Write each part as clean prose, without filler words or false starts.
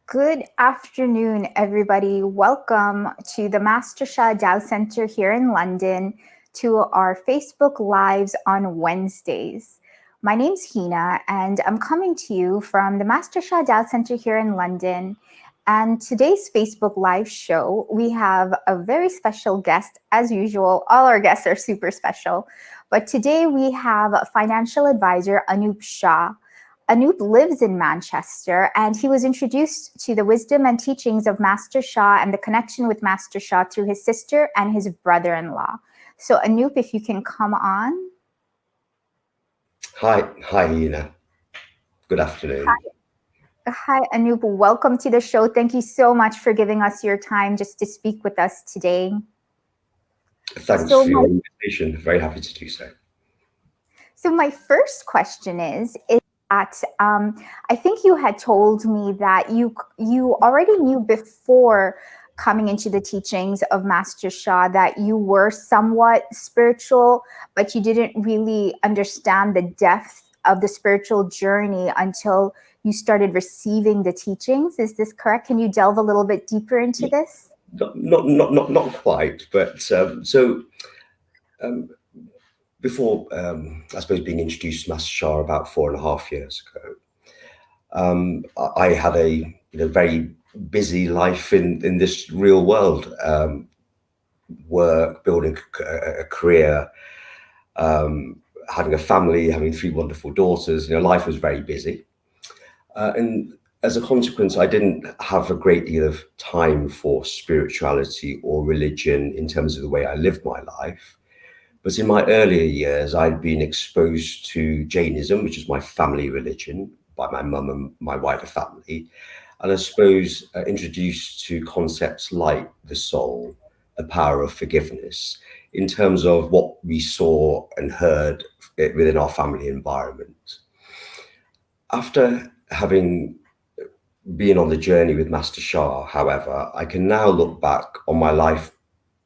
Good afternoon, everybody. Welcome to the Master Sha Tao Centre here in London to our Facebook Lives on Wednesdays. My name's Hina, and I'm coming to you from the Master Sha Tao Centre here in London. And today's Facebook Live show, we have a very special guest. As usual, all our guests are super special. But today we have financial advisor Anup Shah. Anup lives in Manchester, and he was introduced to the wisdom and teachings of Master Sha and the connection with Master Sha through his sister and his brother-in-law. So Anup, if you can come on. Hi, Hina. Good afternoon. Hi, Anup. Welcome to the show. Thank you so much for giving us your time just to speak with us today. Thanks for your invitation. Very happy to do so. So my first question is that I think you had told me that you already knew before coming into the teachings of Master Sha that you were somewhat spiritual, but you didn't really understand the depth of the spiritual journey until you started receiving the teachings. Is this correct? Can you delve a little bit deeper into this? Not quite, but before I suppose being introduced to Master Sha about 4.5 years ago, I had a very busy life in this real world, work, building a career, having a family, having 3 wonderful daughters. Life was very busy, and as a consequence, I didn't have a great deal of time for spirituality or religion in terms of the way I lived my life. But in my earlier years, I'd been exposed to Jainism, which is my family religion, by my mum and my wider family. And I suppose introduced to concepts like the soul, the power of forgiveness, in terms of what we saw and heard within our family environment. After having been on the journey with Master Sha, however, I can now look back on my life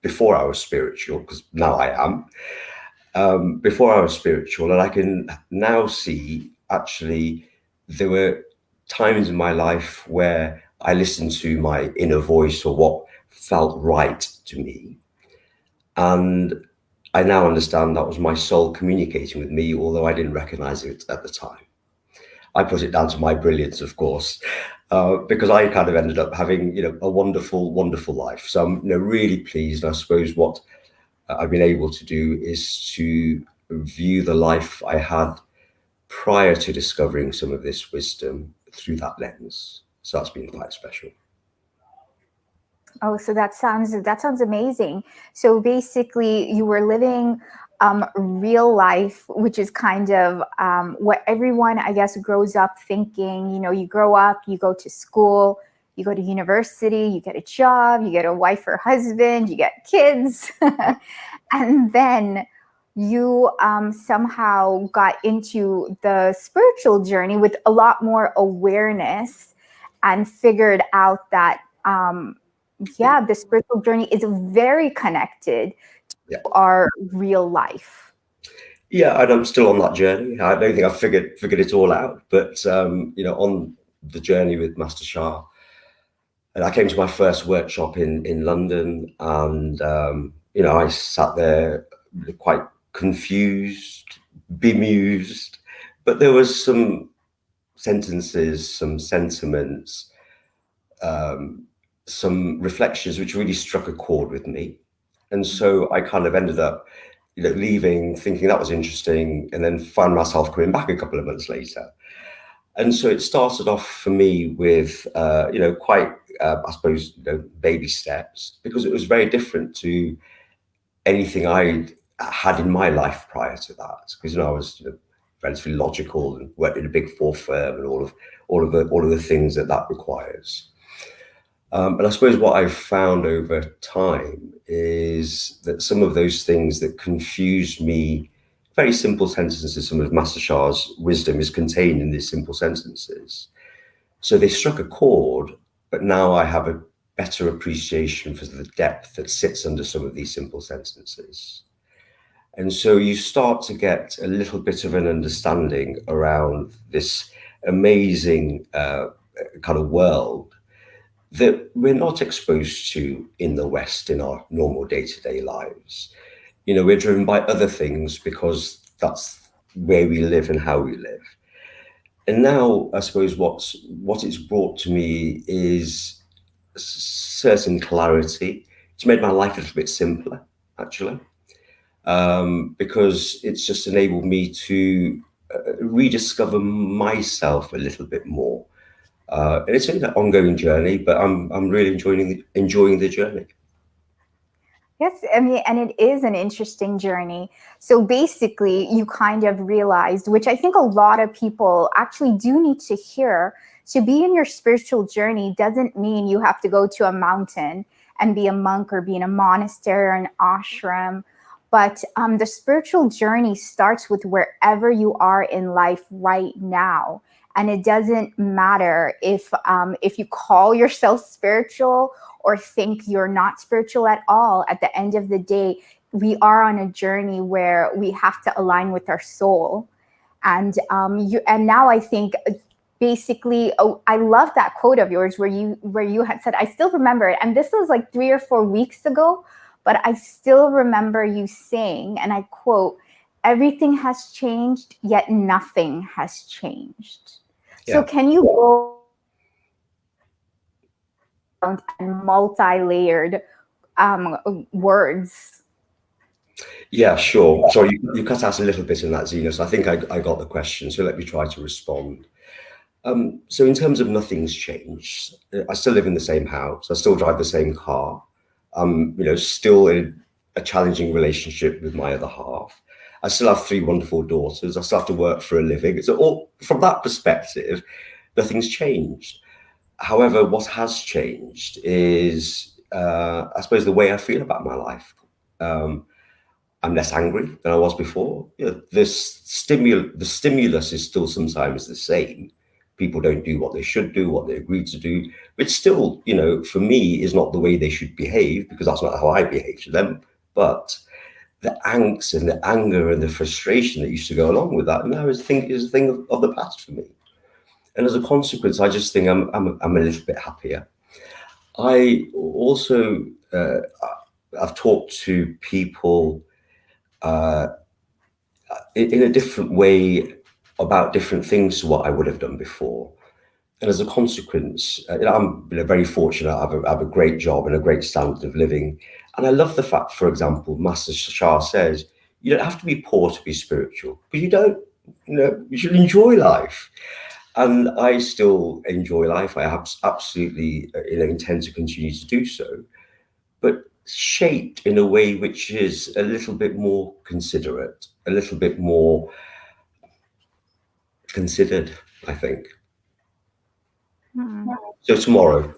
before I was spiritual, because now I am, before I was spiritual, and I can now see actually there were times in my life where I listened to my inner voice or what felt right to me. And I now understand that was my soul communicating with me, although I didn't recognize it at the time. I put it down to my brilliance, of course, because I kind of ended up having, a wonderful, wonderful life. So I'm, really pleased. I suppose what I've been able to do is to view the life I had prior to discovering some of this wisdom through that lens. So that's been quite special. Oh, so that sounds amazing. So basically, you were living real life, which is kind of what everyone, I guess, grows up thinking. You grow up, you go to school, you go to university, you get a job, you get a wife or husband, you get kids, and then you somehow got into the spiritual journey with a lot more awareness and figured out that the spiritual journey is very connected to our real life. Yeah, and I'm still on that journey. I don't think I've figured it all out, but on the journey with Master Sha, and I came to my first workshop in London, and I sat there quite confused, bemused, but there was some sentences, some sentiments, some reflections which really struck a chord with me. And so I kind of ended up, leaving, thinking that was interesting, and then found myself coming back a couple of months later. And so it started off for me with, quite, I suppose, baby steps, because it was very different to anything I had in my life prior to that. Because I was relatively logical and worked in a big 4 firm and all of the things that requires. And I suppose what I've found over time is that some of those things that confused me, very simple sentences, some of Master Sha's wisdom is contained in these simple sentences. So they struck a chord, but now I have a better appreciation for the depth that sits under some of these simple sentences. And so you start to get a little bit of an understanding around this amazing kind of world that we're not exposed to in the West in our normal day-to-day lives. We're driven by other things because that's where we live and how we live. And now, I suppose what it's brought to me is certain clarity. It's made my life a little bit simpler, actually, because it's just enabled me to rediscover myself a little bit more. And it's an ongoing journey, but I'm really enjoying the journey. Yes, I mean, and it is an interesting journey. So basically, you kind of realized, which I think a lot of people actually do need to hear, to be in your spiritual journey doesn't mean you have to go to a mountain and be a monk or be in a monastery or an ashram. But the spiritual journey starts with wherever you are in life right now. And it doesn't matter if you call yourself spiritual or think you're not spiritual at all. At the end of the day, we are on a journey where we have to align with our soul. And now I think basically, oh, I love that quote of yours where you had said, I still remember it, and this was like 3 or 4 weeks ago, but I still remember you saying, and I quote, everything has changed, yet nothing has changed. So Yeah. can you go and multi-layered words? Yeah, sure. Sorry, you cut out a little bit in that, Zena, so I think I got the question, so let me try to respond. So in terms of nothing's changed, I still live in the same house. I still drive the same car. I'm, still in a challenging relationship with my other half. I still have 3 wonderful daughters. I still have to work for a living. So from that perspective, nothing's changed. However, what has changed is, I suppose, the way I feel about my life. I'm less angry than I was before. The stimulus is still sometimes the same. People don't do what they should do, what they agreed to do, but still, for me, is not the way they should behave, because that's not how I behave to them. But the angst and the anger and the frustration that used to go along with that now is a thing of the past for me. And as a consequence, I just think I'm a little bit happier. I also I've talked to people in a different way about different things to what I would have done before. And as a consequence, I'm very fortunate. I have a great job and a great standard of living. And I love the fact, for example, Master Sha says, you don't have to be poor to be spiritual, because you don't, you should enjoy life. And I still enjoy life. I absolutely intend to continue to do so, but shaped in a way which is a little bit more considerate, a little bit more considered, I think. Hmm. So tomorrow,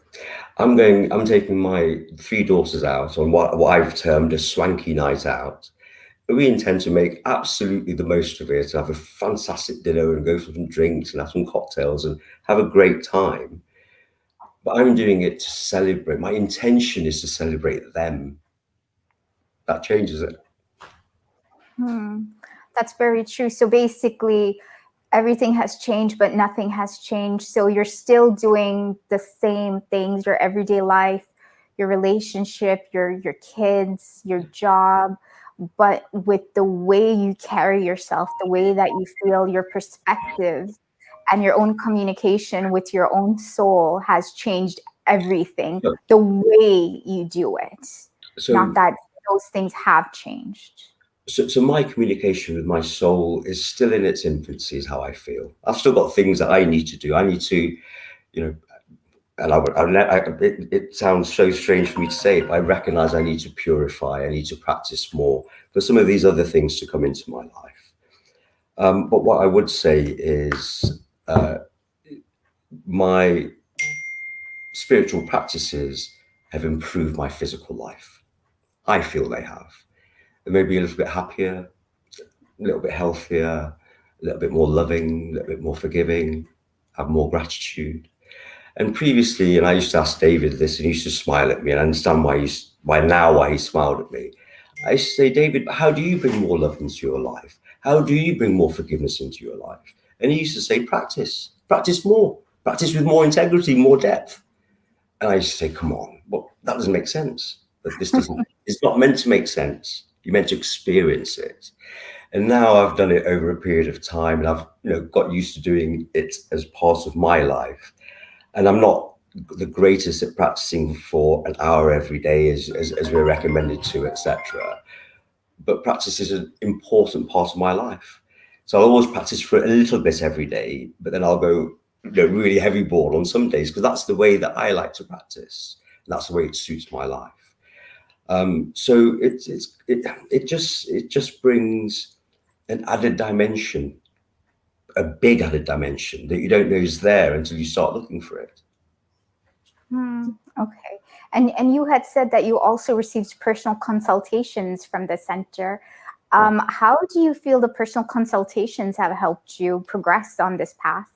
I'm taking my 3 daughters out on what I've termed a swanky night out. We intend to make absolutely the most of it, have a fantastic dinner and go for some drinks and have some cocktails and have a great time. But I'm doing it to celebrate. My intention is to celebrate them. That changes it. Hmm. That's very true. So basically, everything has changed, but nothing has changed. So you're still doing the same things, your everyday life, your relationship, your kids, your job, but with the way you carry yourself, the way that you feel, your perspective, and your own communication with your own soul has changed everything. So, The way you do it, not so, that those things have changed. so my communication with my soul is still in its infancy, is how I feel. I've still got things that I need to do. I need to, and it sounds so strange for me to say it, but I recognize I need to purify. I need to practice more for some of these other things to come into my life. But what I would say is, my spiritual practices have improved my physical life. I feel they have. They made me a little bit happier, a little bit healthier, a little bit more loving, a little bit more forgiving, have more gratitude. And previously, and I used to ask David this, and he used to smile at me, and I understand why he smiled at me. I used to say, David, how do you bring more love into your life? How do you bring more forgiveness into your life? And he used to say, practice more, practice with more integrity, more depth. And I used to say, come on, well, that doesn't make sense. That this doesn't, it's not meant to make sense. You're meant to experience it. And now I've done it over a period of time, and I've got used to doing it as part of my life. And I'm not the greatest at practicing for an hour every day as we're recommended to, etc. But practice is an important part of my life. So I'll always practice for a little bit every day, but then I'll go really heavy ball on some days because that's the way that I like to practice. And that's the way it suits my life. So it just brings an added dimension, a big added dimension that you don't know is there until you start looking for it. Okay. And you had said that you also received personal consultations from the center. How do you feel the personal consultations have helped you progress on this path?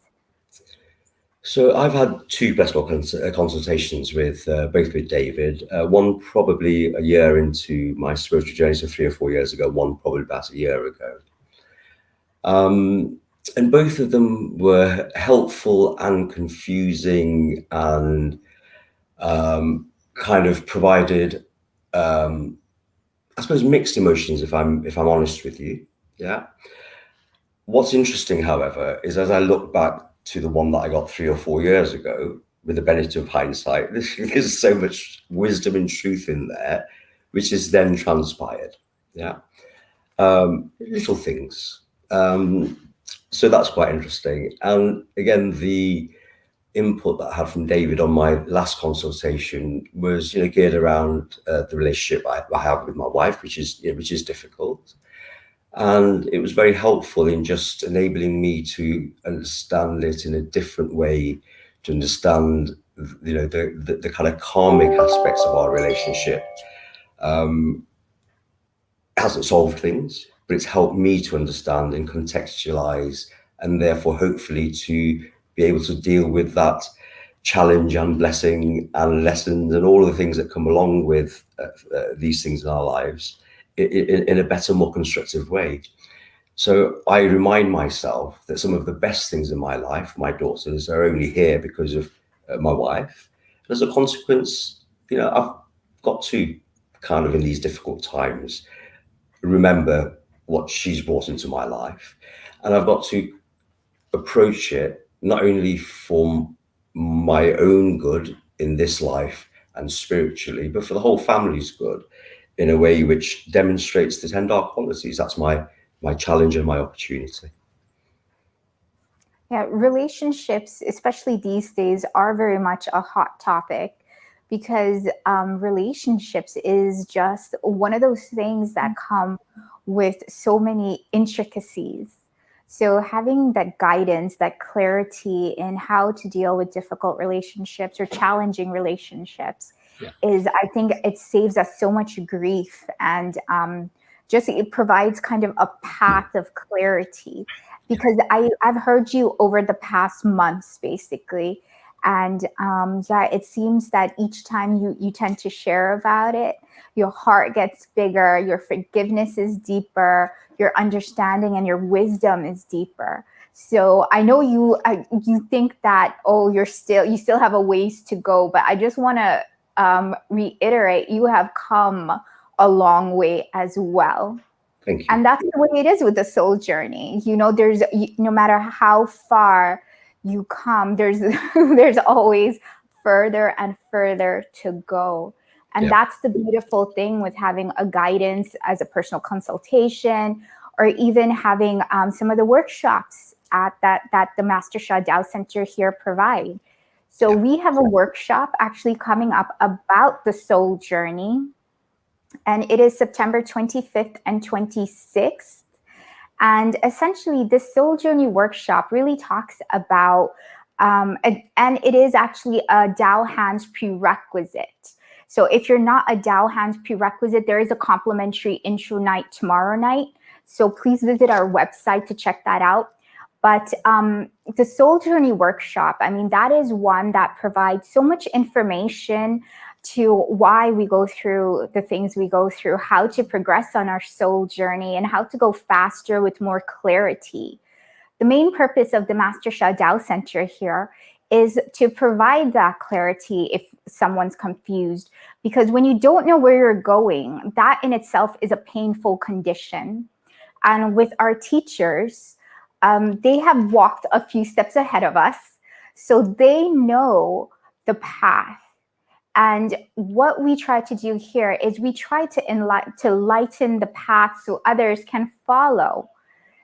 So I've had two personal consultations with both with David. One probably a year into my spiritual journey, so 3 or 4 years ago. One probably about a year ago. And both of them were helpful and confusing, and kind of provided, I suppose, mixed emotions. If I'm honest with you, yeah. What's interesting, however, is as I look back to the one that I got 3 or 4 years ago, with the benefit of hindsight, there's so much wisdom and truth in there, which is then transpired. Yeah. Little things. So that's quite interesting. And again, the input that I had from David on my last consultation was, geared around the relationship I have with my wife, which is difficult. And it was very helpful in just enabling me to understand it in a different way, to understand, the kind of karmic aspects of our relationship. It hasn't solved things, but it's helped me to understand and contextualize, and therefore hopefully to be able to deal with that challenge and blessing and lessons and all of the things that come along with these things in our lives in a better, more constructive way. So I remind myself that some of the best things in my life, my daughters, are only here because of my wife. As a consequence, I've got to kind of, in these difficult times, remember what she's brought into my life. And I've got to approach it not only for my own good in this life and spiritually, but for the whole family's good in a way which demonstrates the 10 dark qualities. That's my challenge and my opportunity. Yeah, relationships, especially these days, are very much a hot topic because relationships is just one of those things that come with so many intricacies. So having that guidance, that clarity in how to deal with difficult relationships or challenging relationships is, I think it saves us so much grief, and just it provides kind of a path of clarity. Because I've heard you over the past months, basically, and yeah, it seems that each time you tend to share about it, your heart gets bigger, your forgiveness is deeper, your understanding and your wisdom is deeper. So I know you think that, oh, you still have a ways to go, but I just want to reiterate, you have come a long way as well. Thank you. And that's the way it is with the soul journey. There's, no matter how far you come, there's there's always further and further to go. And that's the beautiful thing with having a guidance as a personal consultation, or even having some of the workshops that the Master Sha Tao Centre here provide. So we have a workshop actually coming up about the soul journey, and it is September 25th and 26th. And essentially, this Soul Journey workshop really talks about, and it is actually a Tao Hands prerequisite. So if you're not a Tao Hands prerequisite, there is a complimentary intro night tomorrow night. So please visit our website to check that out. But the Soul Journey workshop, I mean, that is one that provides so much information to why we go through the things we go through, how to progress on our soul journey, and how to go faster with more clarity. The main purpose of the Master Sha Tao Centre here is to provide that clarity if someone's confused. Because when you don't know where you're going, that in itself is a painful condition. And with our teachers, they have walked a few steps ahead of us, so they know the path. And what we try to do here is we try to lighten the path so others can follow.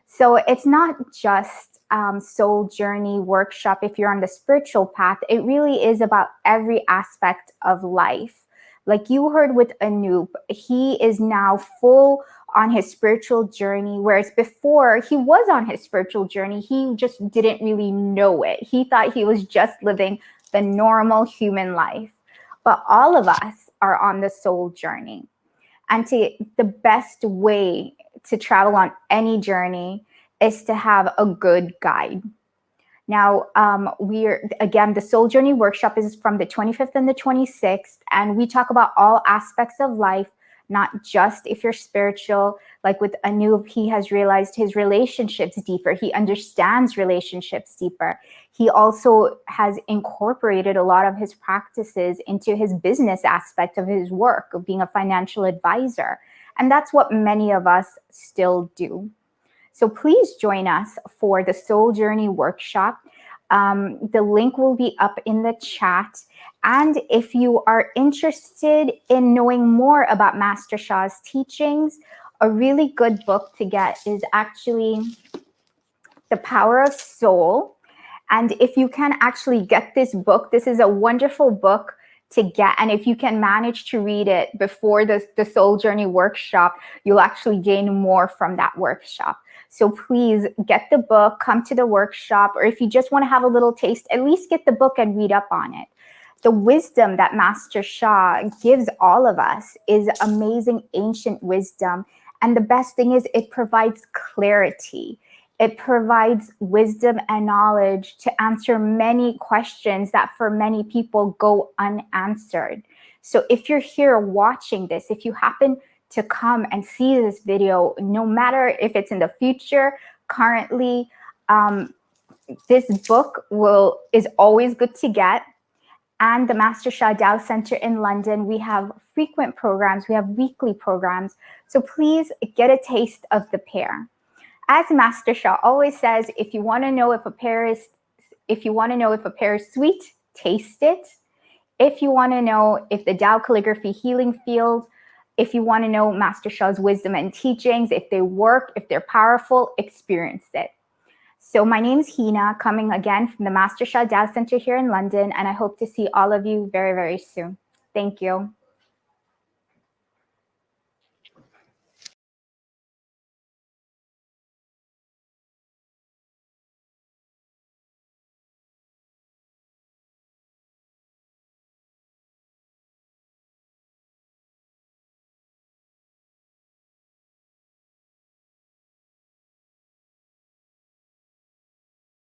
So it's not just soul journey workshop if you're on the spiritual path. It really is about every aspect of life. Like you heard with Anup, he is now full on his spiritual journey, whereas before he was on his spiritual journey, he just didn't really know it. He thought he was just living the normal human life. But all of us are on the soul journey. And the best way to travel on any journey is to have a good guide. Now, the Soul Journey workshop is from the 25th and the 26th, and we talk about all aspects of life, not just if you're spiritual. Like with Anup, he has realized his relationships deeper. He understands relationships deeper. He also has incorporated a lot of his practices into his business aspect of his work, of being a financial advisor. And that's what many of us still do. So please join us for the Soul Journey workshop. The link will be up in the chat. And if you are interested in knowing more about Master Sha's teachings, a really good book to get is actually The Power of Soul. And if you can actually get this book, this is a wonderful book to get. And if you can manage to read it before the Soul Journey workshop, you'll actually gain more from that workshop. So please get the book, come to the workshop, or if you just want to have a little taste, at least get the book and read up on it. The wisdom that Master Sha gives all of us is amazing ancient wisdom. And the best thing is it provides clarity. It provides wisdom and knowledge to answer many questions that for many people go unanswered. So if you're here watching this, if you happen to come and see this video, no matter if it's in the future, currently, this book is always good to get. And the Master Sha Tao Centre in London, we have frequent programs, we have weekly programs. So please get a taste of the pear. As Master Sha always says, if you want to know if a pear is sweet, taste it. If you want to know if the Tao calligraphy healing field, if you want to know Master Sha's wisdom and teachings, if they work, if they're powerful, experience it. So my name is Hina, coming again from the Master Sha Tao Centre here in London, and I hope to see all of you very, very soon. Thank you.